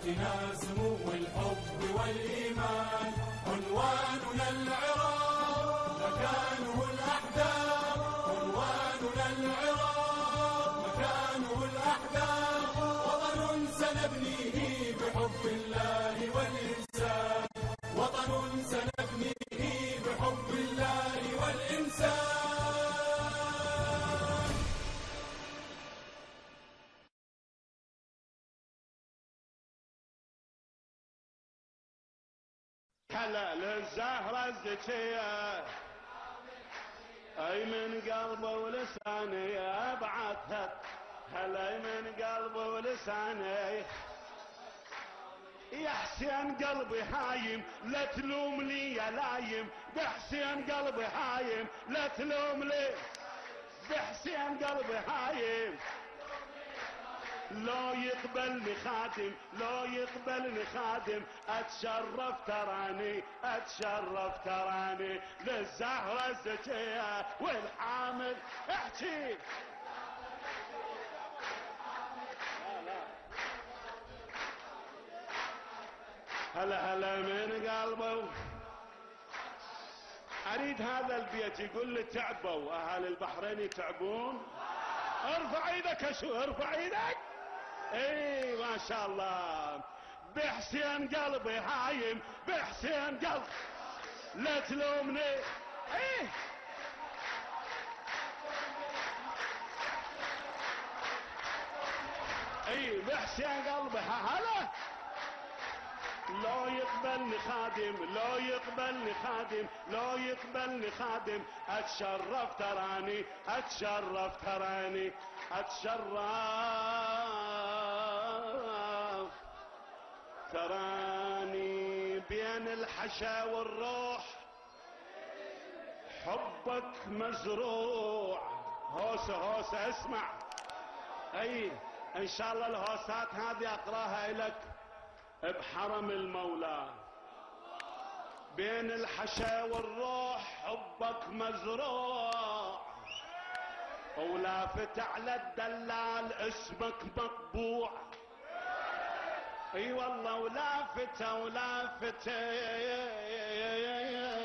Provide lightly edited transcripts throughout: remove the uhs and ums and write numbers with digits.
حياتنا سمو الحب والإيمان، عنواننا العراق مكانه الأحداث، عنواننا العراق مكانه الأحداث، وطن سنبنيه بحب الله والإنسان، وطن سنبنيه بحب الله والإنسان. هلا للزهرة الزكية اي من قلبه ولساني ابعثها، هلا من قلبه ولساني يا حسين قلبي هايم لا تلوم لي يا لايم، بحسين قلبي هايم لا تلوم لي، بحسين قلبي هايم لو يقبلني خادم، لو يقبلني خادم اتشرف تراني، اتشرف تراني للزهرة الزكية والحامل احكي. هلا هلا من قلبه. اريد هذا البيت يقول لي تعبوا اهل البحرين يتعبون، ارفع ايدك اشو ارفع ايدك. اي ما شاء الله. بحسين قلبي هايم، بحسين قلبي لا تلومني. ايه اي بحسين قلبي هلا لو يقبلني خادم، لو يقبلني خادم، لو يقبلني خادم اتشرف تراني، اتشرف تراني، اتشرف تراني بين الحشا والروح، حبك مزروع. هوسة هوسة اسمع. اي ان شاء الله الهوسات هذه اقراها لك بحرم المولى. بين الحشا والروح حبك مزروع، ولافت على الدلال اسمك مطبوع. اي والله ولافته ولافته.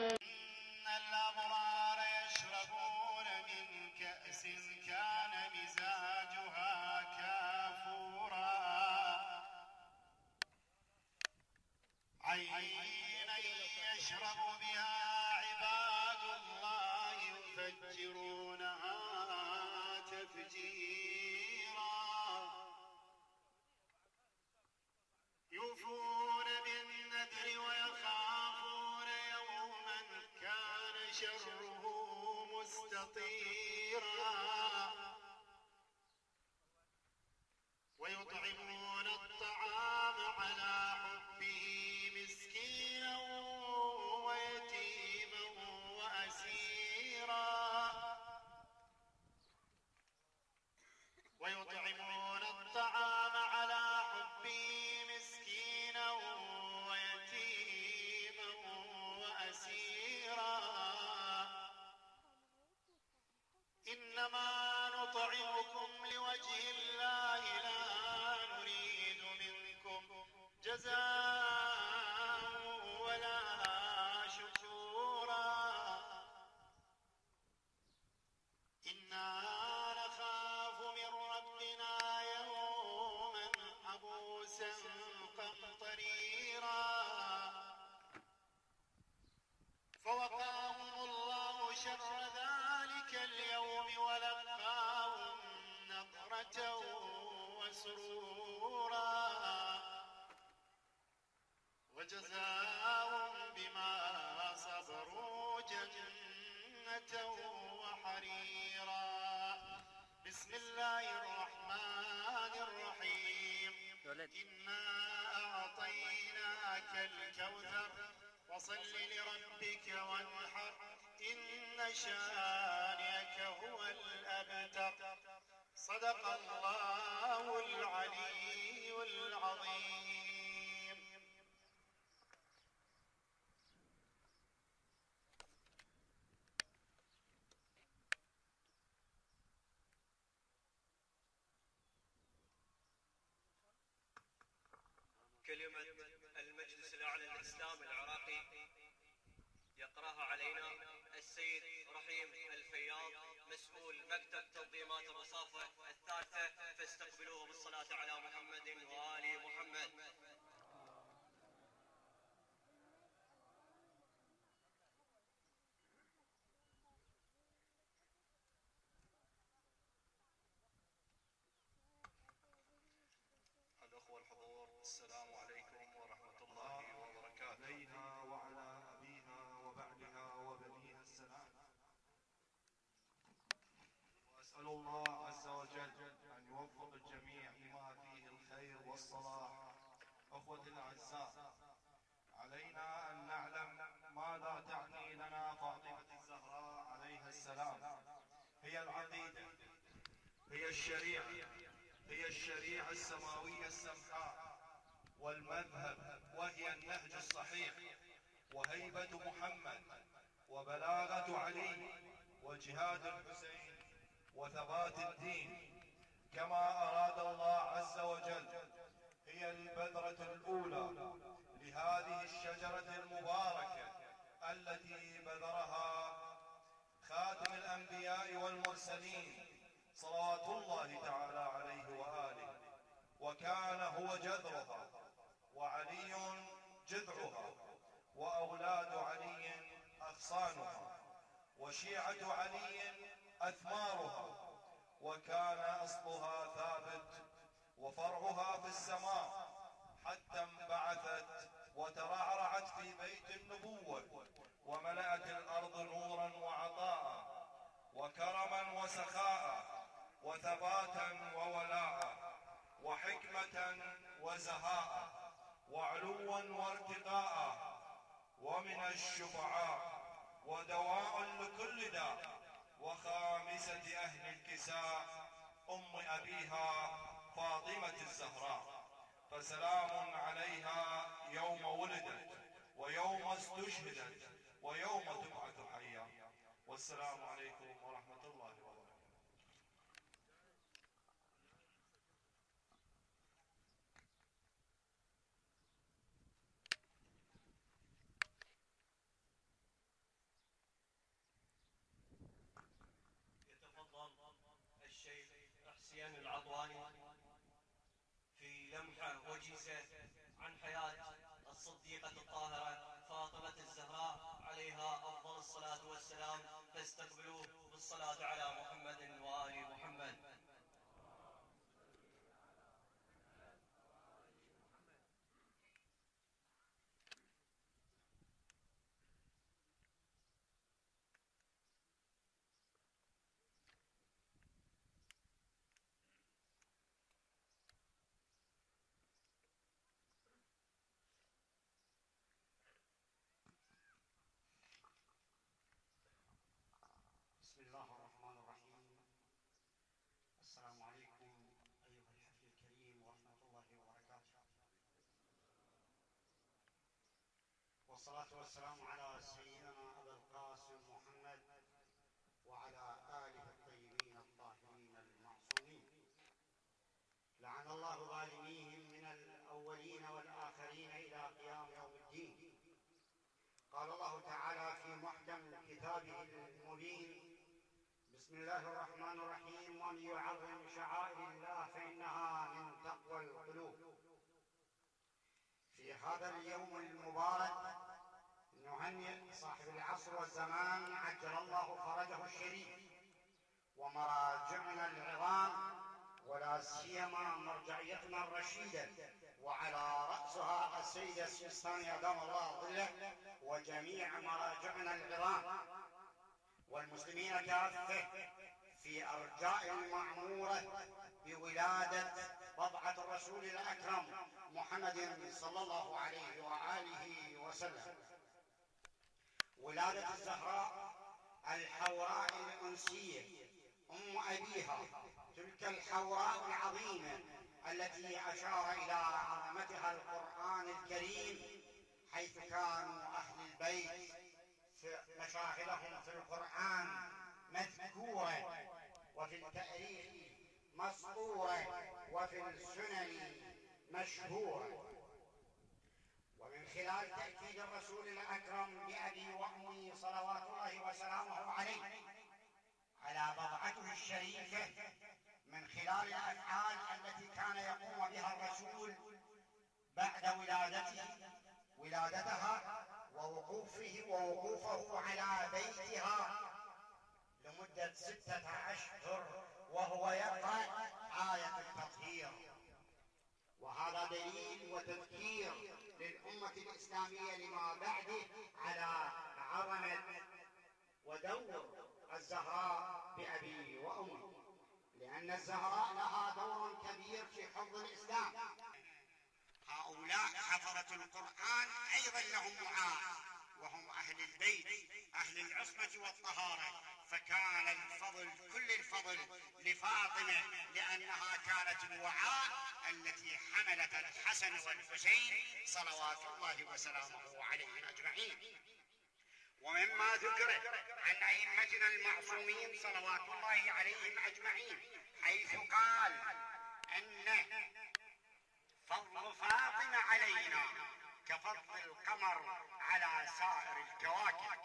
ان الابرار يشربون من كأس كان مزاجها كافورا، عينا يشرب بها عباد الله يفجرونها تفجيرا، يوفون بالنذر ويخافون يوما كان شره مستطيرا، ويطعمون الطعام على حبه مسكينا ويتيما وأسيرا، ويطعمون الطعام على حبه مسكينا ويتيما وأسيرا، إنما نطعمكم لوجه الله لا نريد منكم جزاء ولا شكورا، إنا نخاف من ربنا يوما عبوسا قمطريرا، فوقاهم الله شر ذلك اليوم ولقاهم نضرة وسرورا، وجزاهم بما صبروا جنة وحريرا. بسم الله الرحمن الرحيم. إنا أعطيناك الكوثر فصل لربك وانحر، إن شانئك هو الأبتر. صدق الله العلي العظيم. كلمة المجلس الأعلى للإسلام العراقي يقرأها علينا السيد رحيم الفياض مسؤول مكتب تنظيمات الرصافة الثالثة، فاستقبلوه بالصلاة على محمد وآل محمد. الأخوة الحضور، السلام عليكم ورحمة الله وبركاته. عليها وعلى أبيها وبعلها وبنيها السلام. وأسأل الله عز وجل أن يوفق الجميع لما فيه الخير والصلاح. أخوتي الأعزاء، علينا أن نعلم ماذا تعني لنا فاطمة الزهراء عليها السلام. هي العقيدة، هي الشريعة، هي الشريعة السماوية السمحاء، والمذهب وهي النهج الصحيح، وهيبة محمد، وبلاغة علي، وجهاد الحسين، وثبات الدين كما أراد الله عز وجل. هي البذرة الأولى لهذه الشجرة المباركة التي بذرها خاتم الأنبياء والمرسلين صلوات الله تعالى عليه وآله، وكان هو جذرها وعلي جذعها، وأولاد علي أغصانها، وشيعة علي أثمارها، وكان أصلها ثابت وفرعها في السماء حتى انبعثت وترعرعت في بيت النبوة، وملأت الأرض نورا وعطاء وكرما وسخاء وثباتا وولاء وحكمة وزهاء وعلوا وارتقاء، ومن الشفعاء ودواء لكل داء، وخامسة أهل الكساء أم أبيها فاطمة الزهراء. فسلام عليها يوم ولدت ويوم استشهدت ويوم تبعث حيا. والسلام عليكم ورحمة الله وبركاته. يتفضل الشيخ حسين العضواني في لمحة وجيزة عن حياة الصديقة الطاهرة فاطمة الزهراء عليها أفضل الصلاة والسلام، فاستقبلوه بالصلاة على محمد وآل محمد. بسم الله الرحمن الرحيم. السلام عليكم أيها الحفل الكريم ورحمة الله وبركاته، والصلاة والسلام على سيدنا أبي القاسم محمد وعلى آله الطيبين الطاهرين المعصومين. لعن الله ظالميهم من الأولين والآخرين إلى قيام يوم الدين. قال الله تعالى في محكم كتابه المبين: بسم الله الرحمن الرحيم: ومن يعظم شعائر الله فإنها من تقوى القلوب. في هذا اليوم المبارك نهنئ صاحب العصر والزمان عجل الله فرجه الشريف ومراجعنا العظام، ولا سيما مرجعيتنا الرشيدة وعلى رأسها السيد السيستاني أدام الله ظله، وجميع مراجعنا العظام والمسلمين كافة في أرجاء المعمورة بولادة بضعة الرسول الأكرم محمد صلى الله عليه وآله وسلم. ولادة الزهراء الحوراء الأنسية أم أبيها، تلك الحوراء العظيمة التي أشار إلى عظمتها القرآن الكريم، حيث كانوا أهل البيت مشاهدهم في القرآن مذكورة، وفي التاريخ مسطورة، وفي السنن مشهورة. خلال تأكيد الرسول الأكرم بأبي وأمي صلوات الله وسلامه عليه على بضعته الشريفة من خلال الأفعال التي كان يقوم بها الرسول بعد ولادتها ووقوفه على بيتها لمدة 6 أشهر وهو يقرأ آية التطهير. وهذا دليل وتذكير للأمة الإسلامية لما بعده على عظمة ودور الزهراء بأبي وأمي، لأن الزهراء لها دور كبير في حفظ الإسلام. هؤلاء حفظة القرآن أيضا لهم معاد، وهم أهل البيت أهل العصمة والطهارة، فكان الفضل كل الفضل لفاطمة لأنها كانت الوعاء التي حملت الحسن والحسين صلوات الله وسلامه عليهم أجمعين. ومما ذكر عن أئمتنا المعصومين صلوات الله عليهم أجمعين حيث قال أن فضل فاطمة علينا كفضل القمر على سائر الكواكب،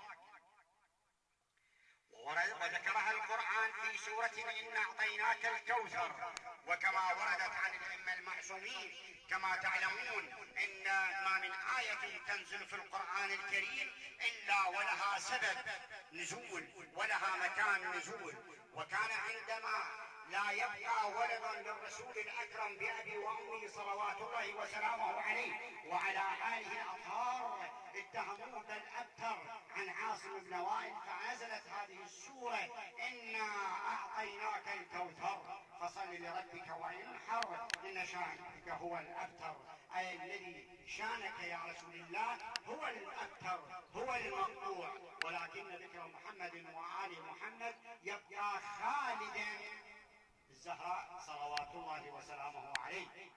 وذكرها القرآن في سورة إنا أعطيناك الكوثر. وكما وردت عن الأئمة المعصومين كما تعلمون إن ما من آية تنزل في القرآن الكريم إلا ولها سبب نزول ولها مكان نزول. وكان عندما لا يبقى ولد للرسول الأكرم بأبي وأمي صلوات الله وسلامه عليه وعلى آله الأطهار اتهموه الأبتر عن عاصم بن وائل، فنزلت هذه السورة إنا أعطيناك الكوثر فصل لربك وانحر إن شانك هو الأبتر، أي الذي شانك يا رسول الله هو الأبتر هو المقطوع، ولكن ذكر محمد وآل محمد يبقى خالدا الزهراء صلوات الله وسلامه عليه.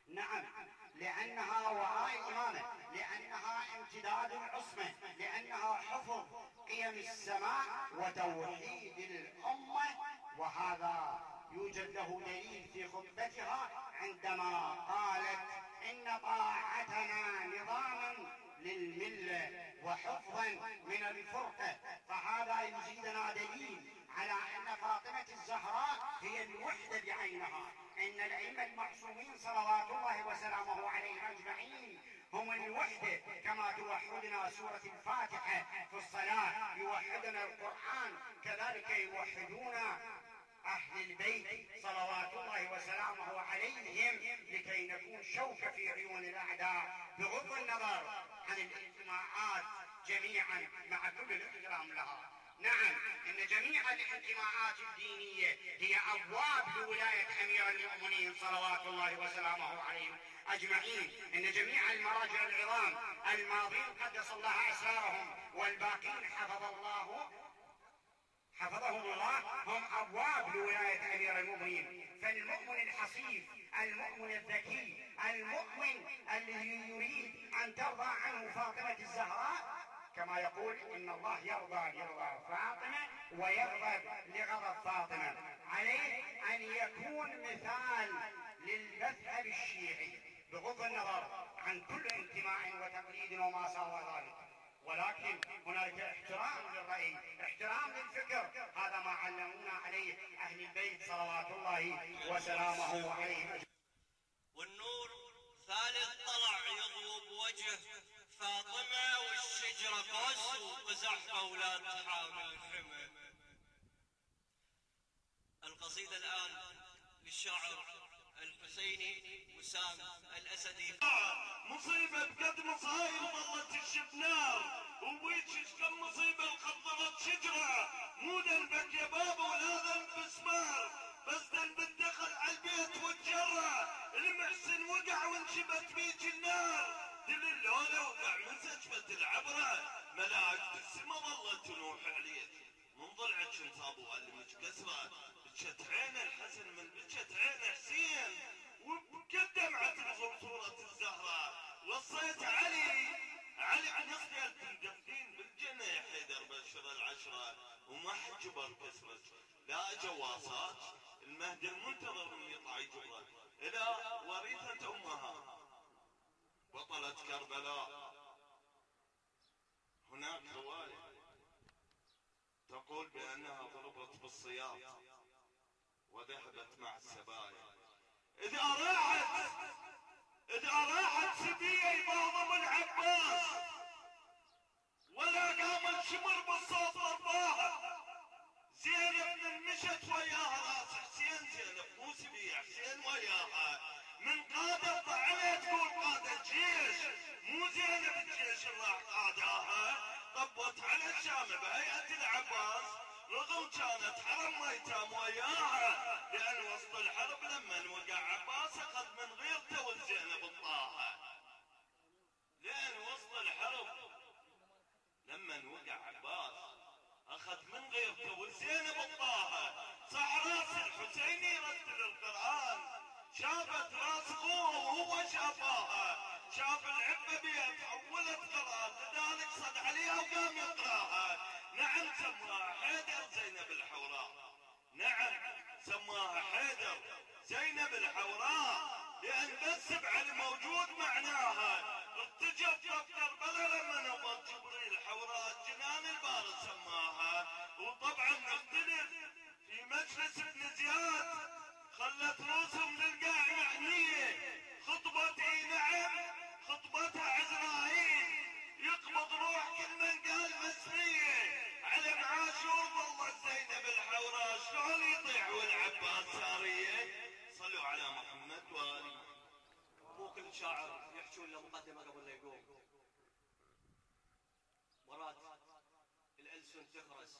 نعم، لأنها وعاء إمامة، لأنها امتداد العصمة، لأنها حفظ قيم السماء وتوحيد الأمة. وهذا يوجد له دليل في خطبتها عندما قالت إن طاعتنا نظاما للملة وحفظا من الفرقة. فهذا يزيدنا دليل على أن فاطمة الزهراء هي الوحدة بعينها، إن الأئمة المعصومين صلوات الله وسلامه عليهم أجمعين هم الوحدة، كما توحدنا سورة الفاتحة في الصلاة، يوحدنا القرآن، كذلك يوحدون أهل البيت صلوات الله وسلامه عليهم لكي نكون شوكة في عيون الأعداء، بغض النظر عن الانتماءات جميعا مع كل الاحترام لها. نعم، إن جميع الانتماءات الدينية هي أبواب لولاية أمير المؤمنين صلوات الله وسلامه عليهم أجمعين. إن جميع المراجع العظام الماضين قدس الله أسرارهم والباقين حفظهم الله هم أبواب لولاية أمير المؤمنين. فالمؤمن الحصيف، المؤمن الذكي، المؤمن الذي يريد أن ترضى عنه فاطمة الزهراء، كما يقول إن الله يرضى لرضا فاطمة ويغضب لغضب فاطمة، عليه أن يكون مثال للمذهب الشيعي بغض النظر عن كل انتماء وتقليد وما سوى ذلك. ولكن هناك احترام للرأي، احترام للفكر، هذا ما علمونا عليه أهل البيت صلوات الله وسلامه عليهم. والنور ثالث طلع يضوب وجه فاطمة والشجرة قص وزحفة ولا تحامل الحمى. القصيدة الآن للشاعر الحسيني وسام الأسدي. مصيبة بقد مصايب ظلت الشبنار، وبيتش كم مصيبة خضرت شجرة، مو ذنبك يا بابا ولا ذنب سمار، بس ذنب الدخل عالبيت والجرة، المحسن وقع وانشبت بيج النار، دل اللولة وقع من سجفة العبرة، ملاعق السما ظلت تنوح عليك، من ضلعك انصابوا اللي كسرة، بجت عين الحسن من بجت عين حسين، وبقدم عترف بصورة الزهراء، وصيت علي بن يصير تنقفين بالجنة يا حيدر بشر العشرة، وما حجبر كسرت لا جواصات، المهدي المنتظر من يطلع جبره إلى وريثة أمها، بطلة كربلاء. هناك رواية تقول بأنها ضربت بالصياط وذهبت مع السبايا. إذا راحت سبية يباضم العباس ولا قام الشمر بالصوت ضرباها. زينب من مشت وياها راس حسين، زينب مو سبية، حسين وياها من قادة طعنت تقول قادة الجيش، مو زينب الجيش اللي راح قاداها. طبت على الشام بهيئة العباس رغم كانت حرم ميتام وياها، لأن وسط الحرب لما وقع عباس أخذ من غيرته والزينب الطاها. لأن وسط الحرب لما وقع عباس أخذ من غيرته والزينب الطاها. صح راس الحسين يرتل القرآن، شافت راس أخوها وهو شافاها، شاف العبة بها تحولت قرآن، لذلك صد عليها وقام يقراها. نعم سماها حيدر زينب الحوراء، نعم سماها حيدر زينب الحوراء، لأن بالسبع الموجود معناها. ارتجت كربلاء لما نبض جبريل حوراء، جنان البار سماها. وطبعا نختلف في مجلس ابن زياد، خلت روسهم للقاع محنية. خطبتي نعم خطبتها عزرائيل، يقبض روح كل من قال مسمية. على معاشور والله زينب الحوراء شلون يطيع والعباس سارية. صلوا على محمد وآل محمد. مو كل شاعر يحجون له مقدمة قبل لا يقوم. مرات الألسن تخرس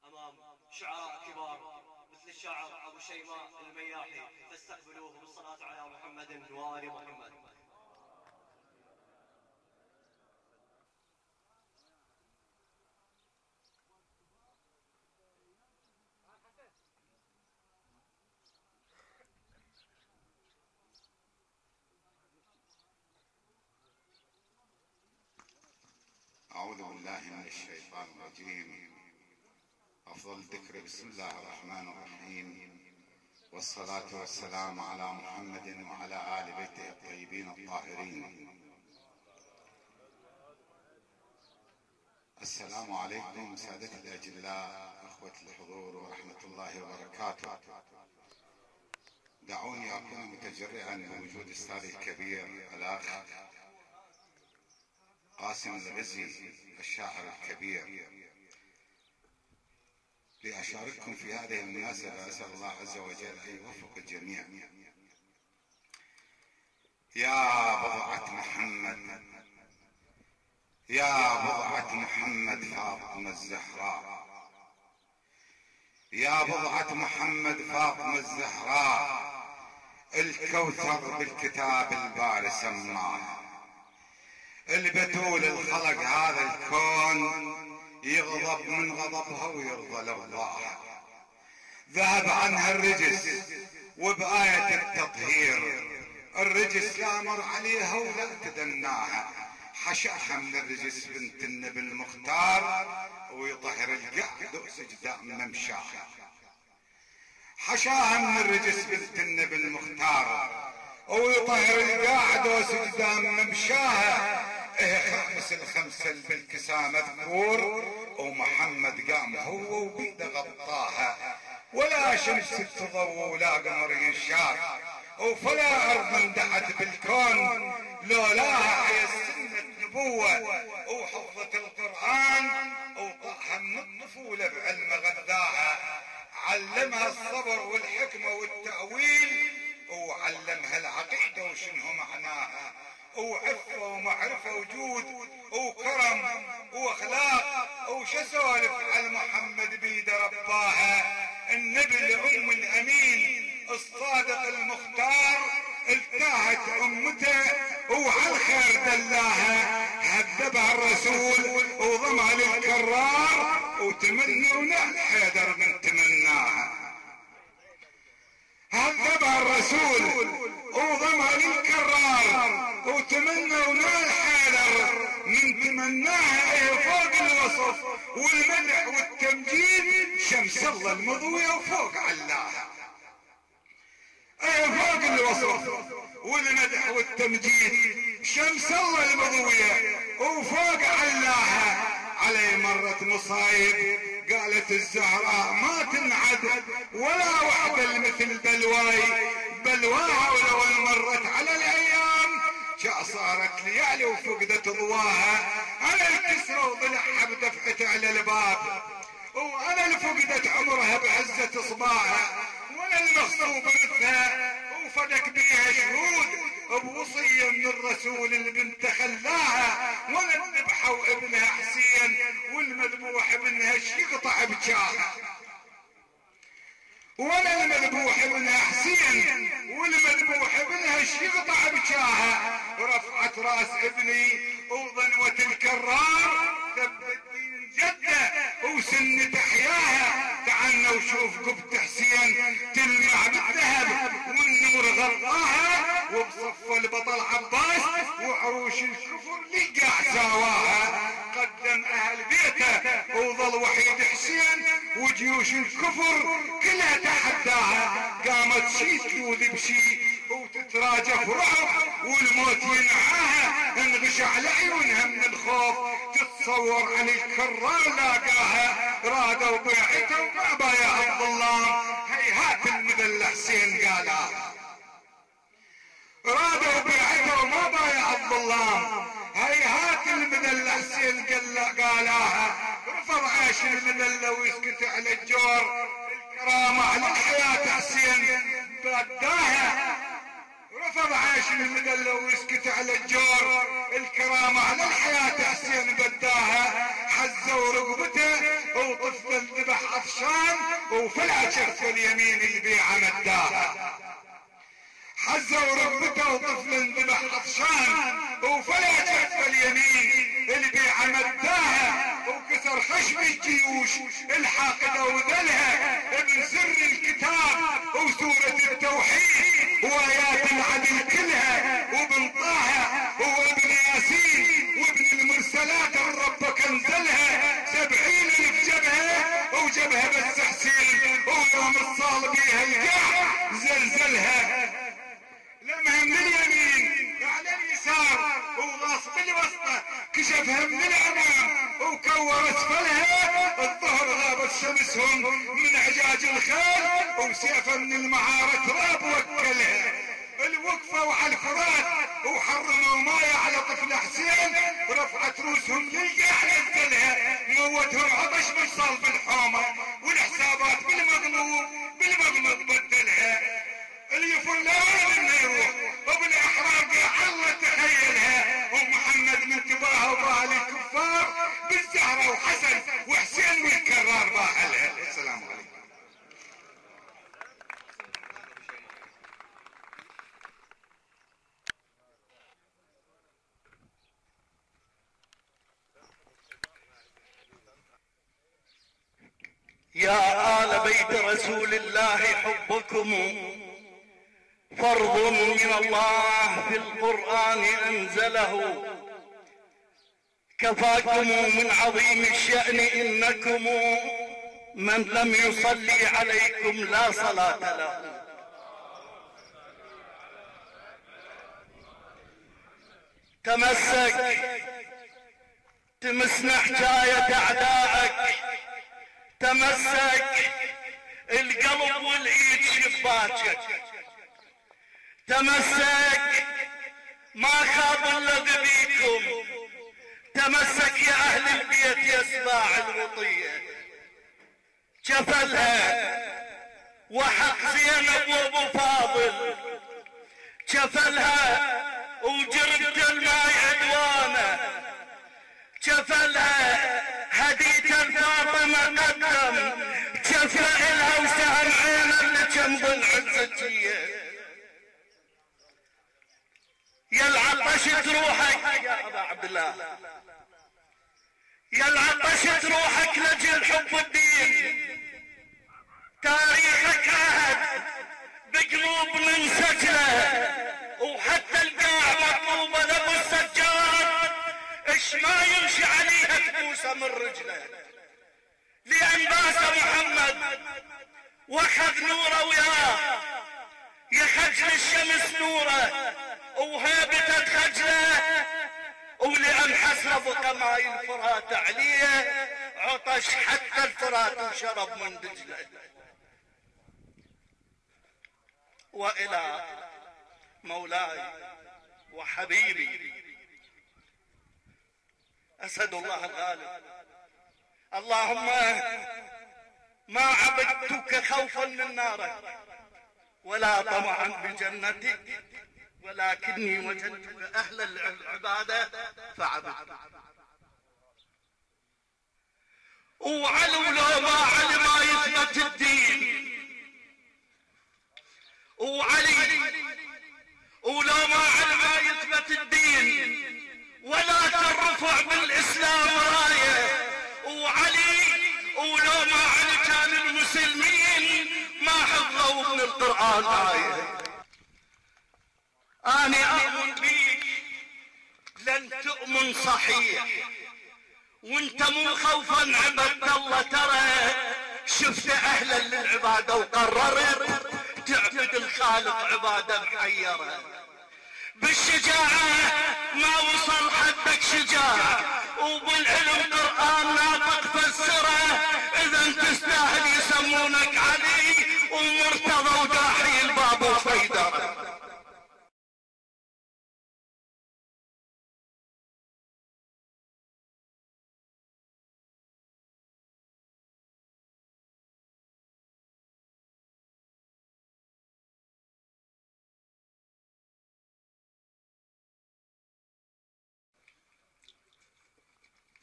أمام شعراء كبار مثل الشاعر أبو شيماء المياحي، فاستقبلوه بالصلاة على محمد وآل محمد. أعوذ بالله من الشيطان الرجيم. أفضل الذكر بسم الله الرحمن الرحيم، والصلاة والسلام على محمد وعلى آل بيته الطيبين الطاهرين. السلام عليكم سادة الأجلاء، أخوة الحضور ورحمة الله وبركاته. دعوني أكون متجرئا بوجود أستاذي الكبير الأخ قاسم الغزي الشاعر الكبير لأشارككم في هذه المناسبة. أسأل الله عز وجل أن يوفق الجميع. يا بضعة محمد، يا بضعة محمد فاطمة الزهراء، يا بضعة محمد فاطمة الزهراء، الكوثر بالكتاب الباري سماها. البتول الخلق هذا الكون يغضب من غضبها ويرضى لرضاها. ذهب عنها الرجس وبآية التطهير، الرجس لا مر عليها ولا تدناها. حشاها من الرجس بنت النبي المختار ويطهر القعد وسجداء ممشاها. حشاها من الرجس بنت النبي المختار ويطهر القاعد وسجداء ممشاها. خامس الخمسة بالكسا مذكور، ومحمد قام هو وبيده غطاها. ولا شمس تضوى ولا قمر ينشاف، وفلا أرض اندحت بالكون لولاها حيا سنة نبوة وحفظة القرآن. وطاها من الطفولة بعلم غذاها، علمها الصبر والحكمة والتأويل، وعلمها العقيدة وشنه معناها، وعفة ومعرفة وجود وكرم واخلاق. وش سوالف على محمد بيد رباها، النبي الام الامين الصادق المختار. التاهت امته وعلى الخير دلاها، هذبها الرسول وضمها للكرار، وتمنونا حيدر من تمناها. هذبها الرسول وضمها للكرار، وتمنونا حيدر من تمناها. ايه فوق الوصف والمدح والتمجيد، شمس الله المضوية وفوق علاها. ايه فوق الوصف والمدح والتمجيد، شمس الله المضوية وفوق علاها علي مرت مصايب قالت الزهراء ما تنعد ولا وحدة مثل بلواها ولو مرت على الايام شا صارت ليالي وفقدت ضواها. انا الكسرة وضلعها بدفعته على الباب وانا اللي فقدت عمرها بعزة صباها وانا المغصوب برثها وفدك بيها شهود بوصية من الرسول البنت خلاها وانا الذبحة وابنها حسين والمذبوح ابنها يقطع بجاها وانا المذبوح ابنها حسين والمذبوح ابنها يقطع بجاها. ورفعت راس ابني وظنوة الكرار ثبت جده وسن تحياها. تعالنا وشوف قبة حسين تلمع بالذهب والنور غطاها وبصف البطل عباس وعروش الكفر لقى سواها. قدم اهل بيته وظل وحيد حسين وجيوش الكفر كلها تحداها. قامت شي تلوذ بشي وتتراجف رعب والموت ينعاها. انغشع لعيونها من الخوف تتصور عن الكرار لاقاها. رادوا بيعته وما بايع الظلام هيهات المذل حسين قالها. رادوا بيعته وما بايع الظلام هيهات المذل حسين قالها. رفض عاش المذله ويسكت على الجور الكرامه على الحياه حسين بداها. رفض عاش المذله ويسكت على الجور الكرامه على الحياه حسين بداها. حزوا رقبته وطفل الذبح عطشان وفلع كف اليمين البيعه مداها. حزوا رقبته وطفل انذبح عطشان وفلع كف اليمين البيعه مداها. وكسر خشم الجيوش الحاقده وذلها ابن سر الكتاب وسوره التوحيد وايات العدل كلها وابن طه وابن ياسين وابن المرسلات ربك انزلها. 70,000 جبهه وجبهه بس حسين ويوم الصال بيها القاع زلزلها. لمها من اليمين على اليسار وغاص بالوسطى كشفها من الامام وكور اسفلها. الظهر غابت شمسهم من عجاج الخيل وسيفا من المعارك راب وكلها. الوقفه وعلى الفرات وحرموا مايه على طفل حسين ورفعت روسهم للقاع نزلها. موتهم عطش بصال بالحومه والحسابات بالمغلوب بدلها. اليفلان انه يروح وبالاحرار الله تخيلها. ومحمد من تباهى وباهى الكفار بالزهره وحسن وحسين والكرار باهلها. السلام عليكم. يا آل بيت رسول الله حبكم فرض من الله في القرآن أنزله. كفاكم من عظيم الشأن إنكم من لم يصلي عليكم لا صلاة له. تمسك تمسنا حكاية أعدائك. تمسك القلب والايد شباكك. تمسك ما خاب الذي بيكم. تمسك يا اهل البيت يا سباع الوطيه. جفلها وحق زينب وابو فاضل. جفلها وجربت الماي عدوانه. جفلها هدية الفاطمة قدم. جفا إلها وسهم عينه اللي جنب العزتية. يا العطشت روحك يا أبا عبد الله. يا العطشت روحك لجل حب الدين. تاريخك عهد بقلوب من سجله وحتى القاع مطلوبة لابو السجاد. اش ما يمشي عليها تبوسه من رجله. لان باس محمد واخذ نوره وياه. يا خجل الشمس نوره وهيبتت خجله، ولأن حسب ماي الفرات عليه عطش حتى الفرات وشرب من دجله. وإلى مولاي وحبيبي أسد الله الغالب، اللهم ما عبدتك خوفا من نارك ولا طمعا بجنتك، ولكني وجدتك أهل العبادة فعبدتك. وعلو لو ما علي ما يثبت الدين، وعلي ولو ما علي ما يثبت الدين ولا ترفع بالإسلام راية، وعلي ولو ما علي كان المسلمين ما حفظوا من القرآن آية. أنا أؤمن بيك لن تؤمن صحيح وانت مو خوفا عبدت الله، ترى شفت أهلا للعبادة وقررت تعبد الخالق عبادة محيرة. بالشجاعة ما وصل حدك شجاع، وبالعلم قرآن ناطق فسره، إذا تستاهل يسمونك علي ومرتضى وداحي الباب وفيدر.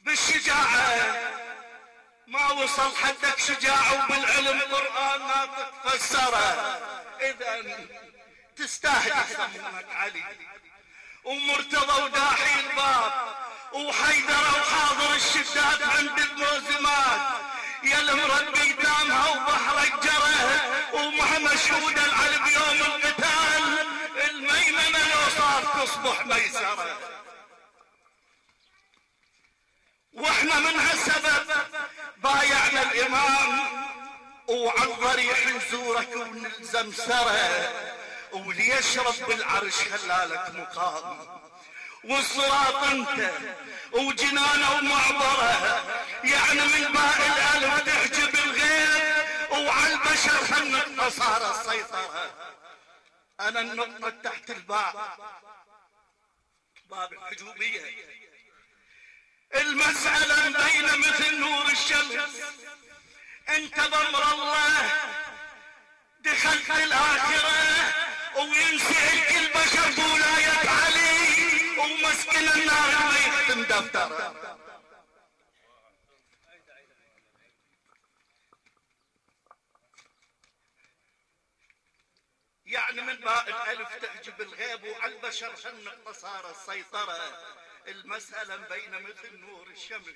بالشجاعة ما وصل حدك شجاع، وبالعلم قرآن ناطق فسره، إذا تستاهل يسمونك علي ومرتضى وداحي الباب وحيدر وحاضر الشدات عند الموزمات، يا المربي دامها وبحرك جره، ومع مشهود العلم يوم القتال الميمنة لو صار تصبح ميسره. واحنا من هالسبب بايعنا الامام وعن ضريح نزورك ونلزم سره، وليشرب بالعرش خلالك مقام، والصراط انت وجنانه ومعبره، يعني من باء الالف تحجب الغيب، وعلى البشر هالنقطه صار السيطره. انا النقطه تحت الباب، باب الحجوبيه، المسألة بين مثل نور الشمس، انت بامر الله دخلت الآخرة وينسألك البشر بولاية علي، ومسكن النار ما يختم دفتره. يعني من باء الألف تحجب الغيب، وعلى البشر هالنقطة صار السيطرة. المسألة بين مثل نور الشمس،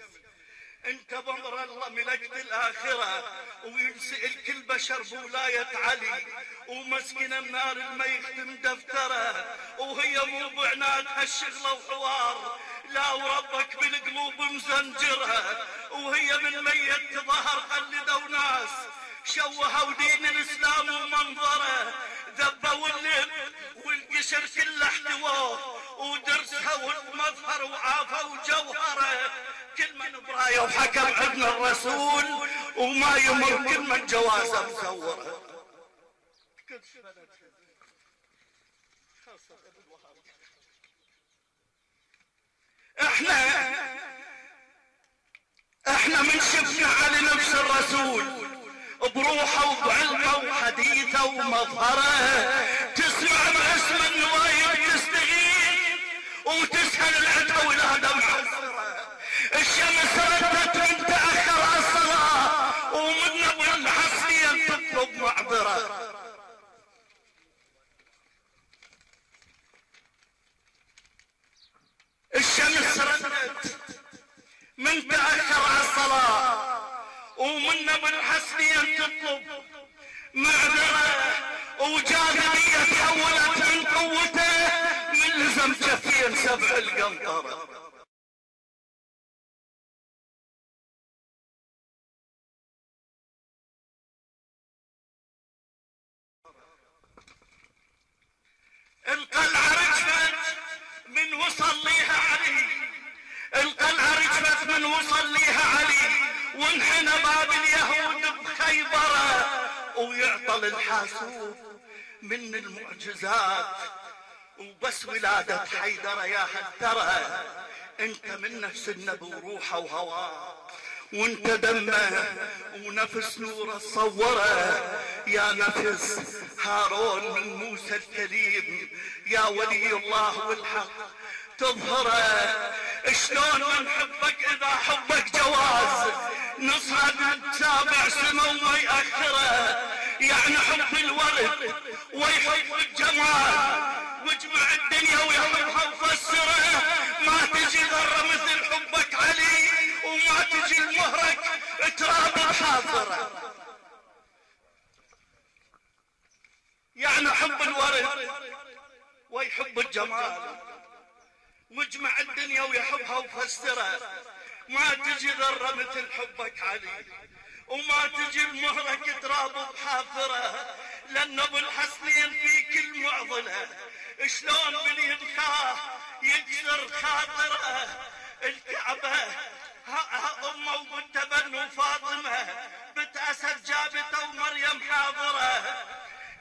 انت بامر الله ملكت الآخرة وينسألك البشر بولاية علي، ومسكن النار ما يختم دفتره، وهي مو بعناد هالشغلة وحوار، لا وربك بالقلوب مزنجرها، وهي من ميت ظهر خلدوا ناس شوهوا دين الإسلام ومنظره، ذبوا اللب والقشر كله احتووه، ودرسها والمظهر وعافوا جوهره، كل من برايه وحكم ابن الرسول، وما يمر كل من جوازه مزوره. احنا من شفنا على نفس الرسول بروحه وبعلمه وحديثه ومظهره، تسمع باسم النوايب تستغيث وتسهل العدو والادم حسره. الشمس ردت من تاخر الصلاه، ومن ابو الحصين تطلب معذره. الشمس ردت من تاخر على الصلاه، ومن ابو الحسنين تطلب معذره، وجاذبيه تحولت من قوته من لزم كفين سبع القنطره. ويصليها علي وانحنى باب اليهود بخيبره ويعطل الحاسوب من المعجزات وبس ولادة حيدرة يا هالترى انت من نفس النبي وروحه وهواه وانت دمه ونفس نوره صوره يا نفس هارون من موسى الكليم يا ولي الله والحق تظهره شلون من حبك اذا حبك جواز نصعد سابع سما وما يأخره يعني حب الورد ويحب الجمال واجمع الدنيا ويحبها وفسره ما تجي غره مثل حبك علي وما تجي المهرج تراب بحافره يعني حب الورد ويحب الجمال واجمع الدنيا ويحبها وفسره ما تجي ذره مثل حبك علي وما تجي المهرج تراب بحافره لان ابو الحسنين في كل معضله شلون بني الخاه يكسر خاطره الكعبه امه وبنت بنو فاطمه بنت اسد جابته ومريم حاضره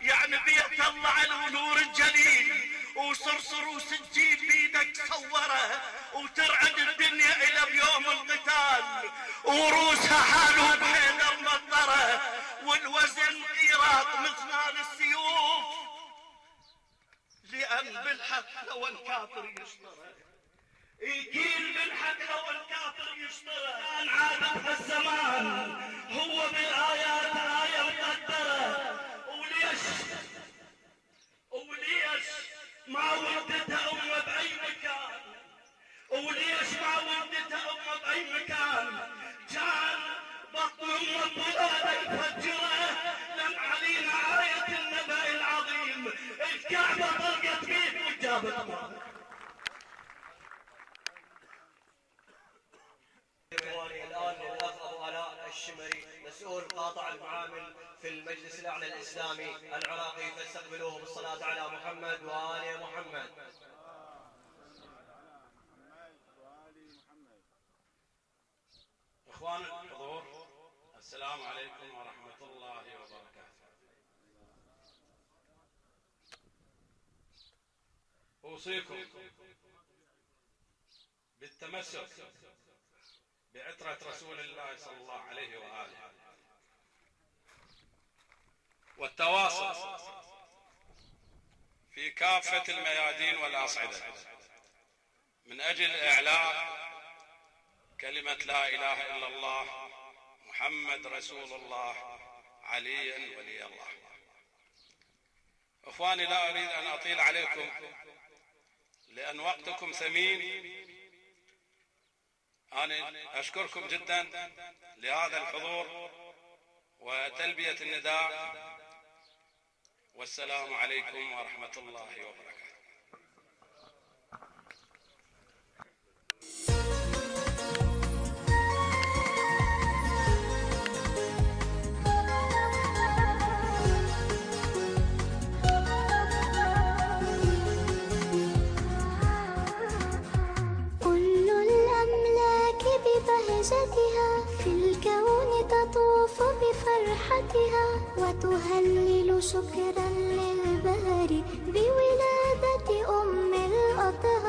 يعني بيت الله على ونور الجليل وصرصر وسجين بيدك صوره وترعد الدنيا الى بيوم القتال وروسها حاله بحيدر مطره والوزن قيراط مثنان السيوف لان بالحق لو الكافر يشترى يكيل بالحق لو الكافر يشترى كان عادة الزمان هو بالايات ايه مقدره وليش ما ولدته امه باي مكان وليش ما ولدته امه باي مكان كان بطن امه الولاده يفجره لم علينا ايه النبأ العظيم الكعبه طلقت فيه وجابت ماء الآن للأخ أبو علاء الشمري مسؤول قاطع المعامل في المجلس الأعلى الإسلامي العراقي فاستقبلوه بالصلاة على محمد وآل محمد. إخوان الحضور السلام عليكم ورحمة الله وبركاته. أوصيكم بالتمسك بعترة رسول الله صلى الله عليه وآله والتواصل في كافة الميادين والأصعدة من أجل إعلاء كلمة لا إله إلا الله محمد رسول الله عليا ولي الله. إخواني لا أريد أن أطيل عليكم لأن وقتكم ثمين. أنا أشكركم جدا لهذا الحضور وتلبية النداء والسلام عليكم ورحمة الله وبركاته. في الكون تطوف بفرحتها وتهلل شكرا للباري بولادة أم الأطهار.